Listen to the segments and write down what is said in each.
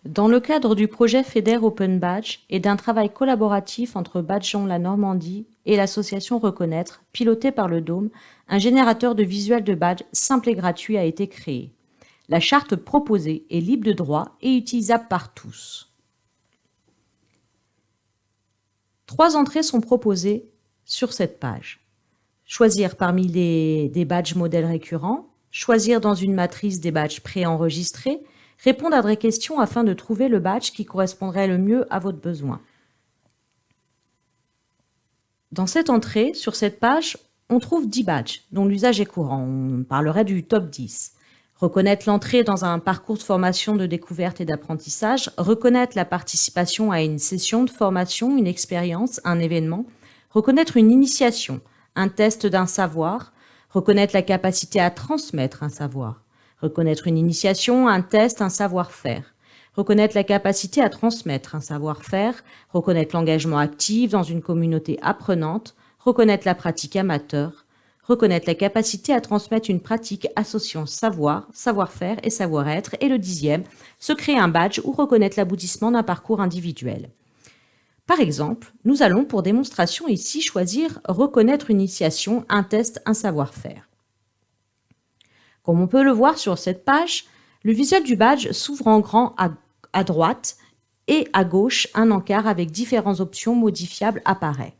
Dans le cadre du projet FEDER Open Badge et d'un travail collaboratif entre Badgeons la Normandie et l'association Reconnaître, piloté par le Dôme, un générateur de visuels de badge simple et gratuit a été créé. La charte proposée est libre de droit et utilisable par tous. 3 entrées sont proposées sur cette page. Choisir parmi des badges modèles récurrents, choisir dans une matrice des badges préenregistrés, répondre à des questions afin de trouver le badge qui correspondrait le mieux à votre besoin. Dans cette entrée, sur cette page, on trouve 10 badges dont l'usage est courant. On parlerait du top 10. Reconnaître l'entrée dans un parcours de formation, de découverte et d'apprentissage, reconnaître la participation à une session de formation, une expérience, un événement, reconnaître une initiation, un test d'un savoir, reconnaître la capacité à transmettre un savoir, reconnaître une initiation, un test, un savoir-faire, reconnaître la capacité à transmettre un savoir-faire, reconnaître l'engagement actif dans une communauté apprenante, reconnaître la pratique amateur, reconnaître la capacité à transmettre une pratique associant savoir, savoir-faire et savoir-être, et le 10e, se créer un badge ou reconnaître l'aboutissement d'un parcours individuel. Par exemple, nous allons pour démonstration ici choisir « Reconnaître une initiation, un test, un savoir-faire ». Comme on peut le voir sur cette page, le visuel du badge s'ouvre en grand à droite et à gauche, un encart avec différentes options modifiables apparaît.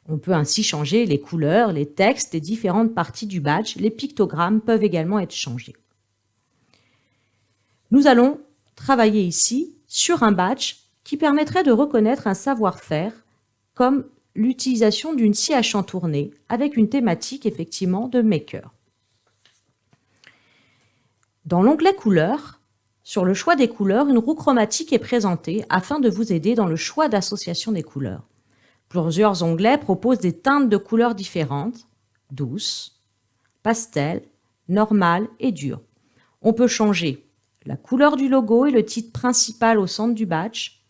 On peut ainsi changer les couleurs, les textes, les différentes parties du badge. Les pictogrammes peuvent également être changés. Nous allons travailler ici sur un badge qui permettrait de reconnaître un savoir-faire comme l'utilisation d'une scie à chantourner avec une thématique effectivement de maker. Dans l'onglet couleurs, sur le choix des couleurs, une roue chromatique est présentée afin de vous aider dans le choix d'association des couleurs. Plusieurs onglets proposent des teintes de couleurs différentes, douces, pastel, normales et dures. On peut changer la couleur du logo et le titre principal au centre du badge,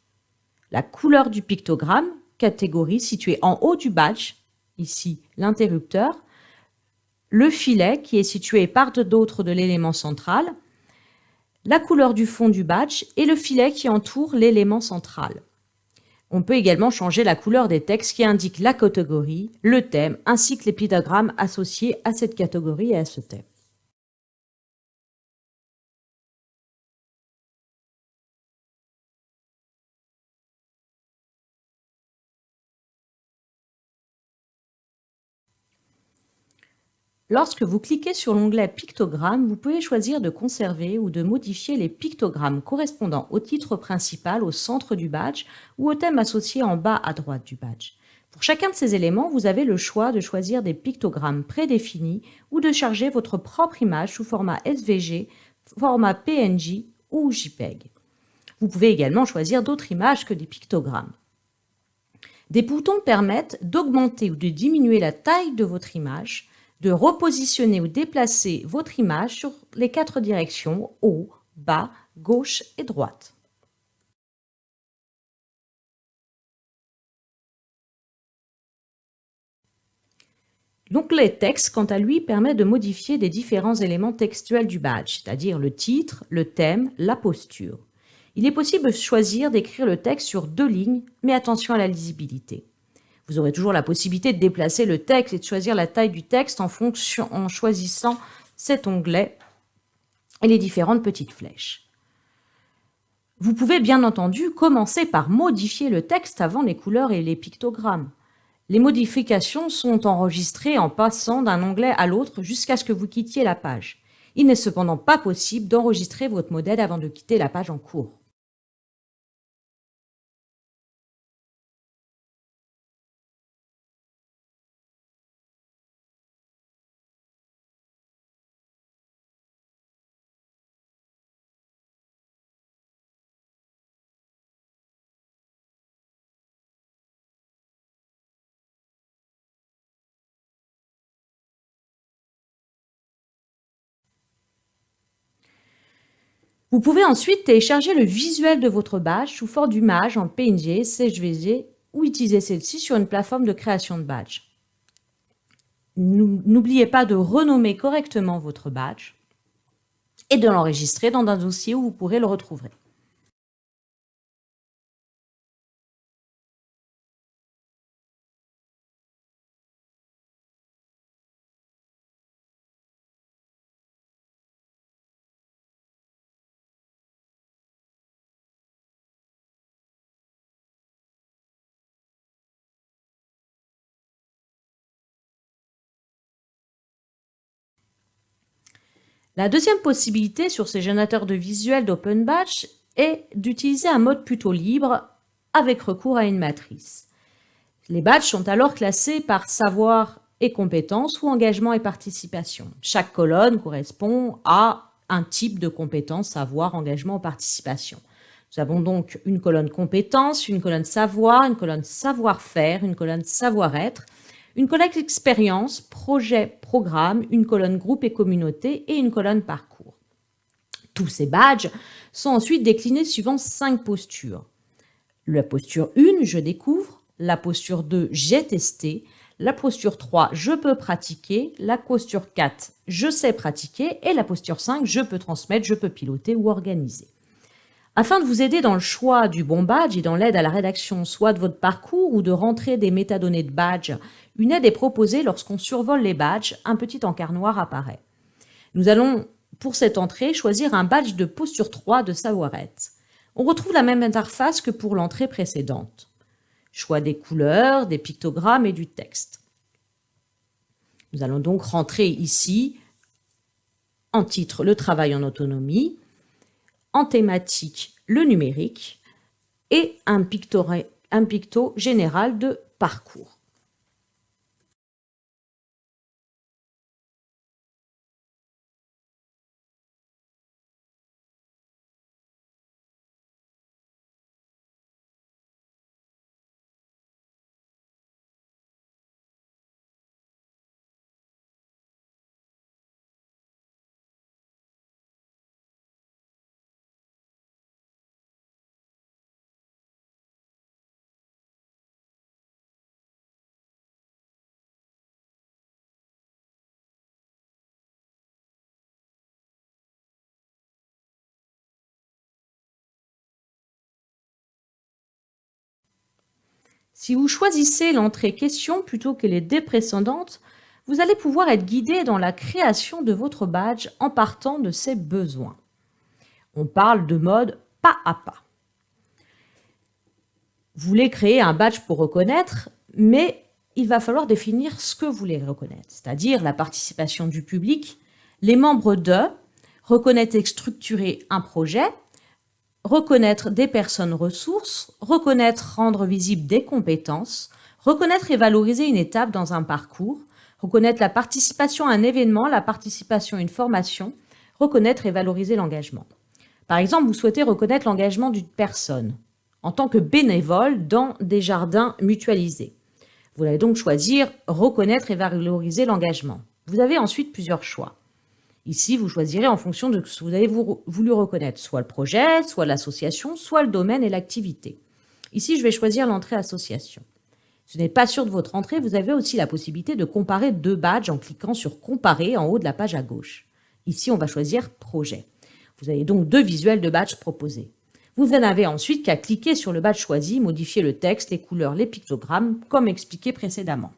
la couleur du pictogramme, catégorie située en haut du badge, ici l'interrupteur, le filet qui est situé par d'autres de l'élément central, la couleur du fond du badge et le filet qui entoure l'élément central. On peut également changer la couleur des textes qui indiquent la catégorie, le thème, ainsi que les pictogrammes associés à cette catégorie et à ce thème. Lorsque vous cliquez sur l'onglet Pictogrammes, vous pouvez choisir de conserver ou de modifier les pictogrammes correspondant au titre principal au centre du badge ou au thème associé en bas à droite du badge. Pour chacun de ces éléments, vous avez le choix de choisir des pictogrammes prédéfinis ou de charger votre propre image sous format SVG, format PNG ou JPEG. Vous pouvez également choisir d'autres images que des pictogrammes. Des boutons permettent d'augmenter ou de diminuer la taille de votre image, de repositionner ou déplacer votre image sur les 4 directions, haut, bas, gauche et droite. L'onglet texte, quant à lui, permet de modifier les différents éléments textuels du badge, c'est-à-dire le titre, le thème, la posture. Il est possible de choisir d'écrire le texte sur 2 lignes, mais attention à la lisibilité. Vous aurez toujours la possibilité de déplacer le texte et de choisir la taille du texte en choisissant cet onglet et les différentes petites flèches. Vous pouvez bien entendu commencer par modifier le texte avant les couleurs et les pictogrammes. Les modifications sont enregistrées en passant d'un onglet à l'autre jusqu'à ce que vous quittiez la page. Il n'est cependant pas possible d'enregistrer votre modèle avant de quitter la page en cours. Vous pouvez ensuite télécharger le visuel de votre badge sous forme d'image en PNG, SVG ou utiliser celle-ci sur une plateforme de création de badge. N'oubliez pas de renommer correctement votre badge et de l'enregistrer dans un dossier où vous pourrez le retrouver. La deuxième possibilité sur ces générateurs de visuels d'Open Badge est d'utiliser un mode plutôt libre avec recours à une matrice. Les badges sont alors classés par savoir et compétences ou engagement et participation. Chaque colonne correspond à un type de compétence, savoir, engagement ou participation. Nous avons donc une colonne compétences, une colonne savoir, une colonne savoir-faire, une colonne savoir-être, une colonne expérience, projet, programme, une colonne groupe et communauté et une colonne parcours. Tous ces badges sont ensuite déclinés suivant 5 postures. La posture 1, je découvre. La posture 2, j'ai testé. La posture 3, je peux pratiquer. La posture 4, je sais pratiquer. Et la posture 5, je peux transmettre, je peux piloter ou organiser. Afin de vous aider dans le choix du bon badge et dans l'aide à la rédaction soit de votre parcours ou de rentrer des métadonnées de badge, une aide est proposée lorsqu'on survole les badges, un petit encart noir apparaît. Nous allons, pour cette entrée, choisir un badge de posture 3 de savoir-être. On retrouve la même interface que pour l'entrée précédente. Choix des couleurs, des pictogrammes et du texte. Nous allons donc rentrer ici, en titre, le travail en autonomie, en thématique, le numérique, et un picto général de parcours. Si vous choisissez l'entrée question plutôt que les deux précédentes, vous allez pouvoir être guidé dans la création de votre badge en partant de ses besoins. On parle de mode pas à pas. Vous voulez créer un badge pour reconnaître, mais il va falloir définir ce que vous voulez reconnaître, c'est-à-dire la participation du public, les membres de, reconnaître et structurer un projet, reconnaître des personnes ressources, reconnaître, rendre visible des compétences, reconnaître et valoriser une étape dans un parcours, reconnaître la participation à un événement, la participation à une formation, reconnaître et valoriser l'engagement. Par exemple, vous souhaitez reconnaître l'engagement d'une personne en tant que bénévole dans des jardins mutualisés. Vous allez donc choisir « Reconnaître et valoriser l'engagement ». Vous avez ensuite plusieurs choix. Ici, vous choisirez en fonction de ce que vous avez voulu reconnaître, soit le projet, soit l'association, soit le domaine et l'activité. Ici, je vais choisir l'entrée association. Si vous n'êtes pas sûr de votre entrée, vous avez aussi la possibilité de comparer 2 badges en cliquant sur « Comparer » en haut de la page à gauche. Ici, on va choisir « Projet ». Vous avez donc 2 visuels de badges proposés. Vous n'avez ensuite qu'à cliquer sur le badge choisi, modifier le texte, les couleurs, les pictogrammes, comme expliqué précédemment.